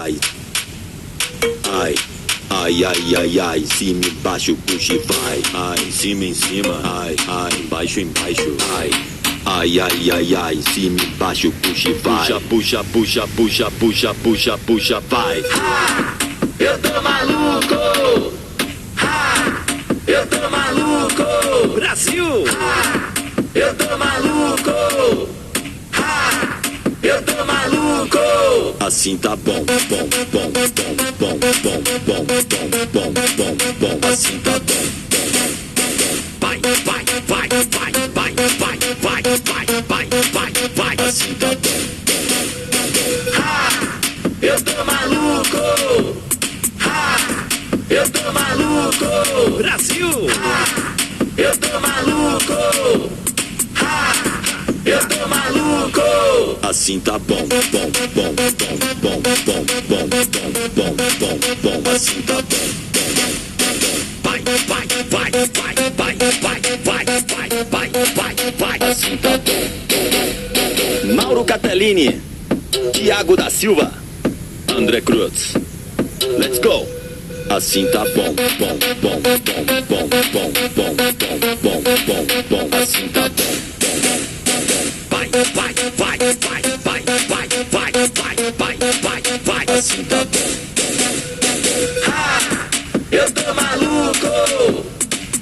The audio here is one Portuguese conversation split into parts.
ai. Ai, ai, ai, ai, ai, cima, embaixo, puxa e vai. Ai, cima, em cima, ai, ai, embaixo, embaixo, ai. Ai, ai, ai, ai, cima, embaixo, puxa e vai. Puxa, puxa, puxa, puxa, puxa, puxa, vai. Ha! Eu tô maluco! Ha! Eu tô maluco! Brasil! Ha! Eu tô maluco! Ha! Eu tô maluco! Assim tá bom, bom, bom, bom, bom, bom, bom, bom, bom, bom, bom, assim tá bom, bom, bom, bom. Vai, vai, vai, vai, vai, vai, vai, vai, vai, vai, vai, assim tá bom, bom, bom, bom. Ha! Eu tô maluco! Ha! Eu tô maluco! Brasil! Ha! Eu tô maluco! Ha! Eu tô maluco! Assim tá bom, bom, bom, bom, bom, bom, bom, bom, bom, bom, bom, assim tá bom, bom, bom, bom. Vai, vai, vai, vai, vai, vai, vai, vai, vai, vai, vai, assim tá bom, bom, bom, bom. Mauro Catelini, Thiago da Silva, André Cruz. Let's go! Assim tá bom, bom, bom, bom, bom, bom, bom, bom, bom, bom, bom, assim tá bom, bom, bom, bom. Vai, vai, vai, vai, vai, vai, vai, vai, vai, vai, vai, assim tá bom, bom, bom, bom. Ha! Eu tô maluco!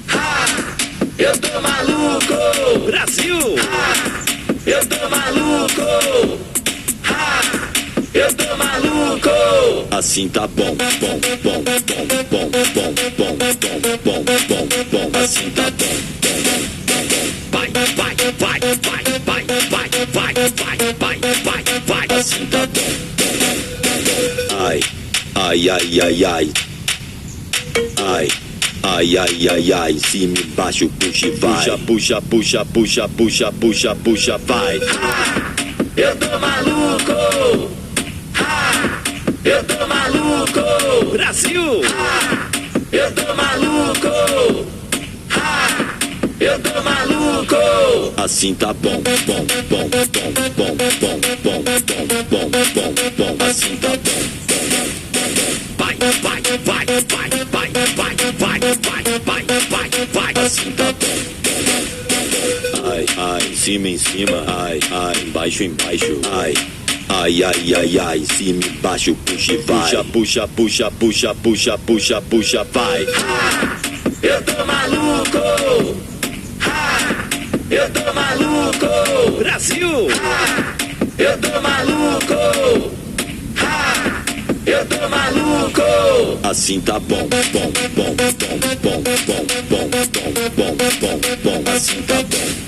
Ha! Eu tô maluco! Brasil! Ha! Eu tô maluco! Ha! Eu tô maluco! Assim tá bom, bom, bom, bom, bom, bom, bom, bom, bom, bom, bom, assim tá bom, bom, bom, bom. Vai, vai, vai, vai, vai, vai, vai, vai, vai, vai, vai, assim tá bom, bom, bom, bom. Ai, ai, ai, ai, ai. Ai, ai, ai, ai, ai, cima, embaixo, puxa e vai. Puxa, puxa, puxa, puxa, puxa, puxa, vai. Ha! Eu tô maluco! Ha! Eu tô maluco! Brasil! Ha! Eu tô maluco! Ha! Eu tô maluco! Assim tá bom, bom, bom, bom, bom, bom, bom, bom, bom, bom, bom, assim tá bom, bom, bom, bom. Vai, vai, vai, vai, vai, vai, vai, vai, vai, vai, vai, assim tá bom, bom, bom, bom. Ai, ai, cima, em cima, ai, ai, embaixo, embaixo, ai. Ai, ai, ai, ai, cima, embaixo, puxa e vai. Puxa, puxa, puxa, puxa, puxa, puxa, vai. Ha! Eu tô maluco! Ha! Eu tô maluco! Brasil! Ha! Eu tô maluco! Ha! Eu tô maluco! Assim tá bom, bom, bom, bom, bom, bom, bom, bom, bom, bom, bom, assim tá bom, bom, bom, bom.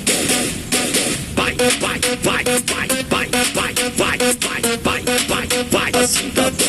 Vai, vai, vai, vai, vai, vai, vai, vai, vai, vai, vai, assim tá bom.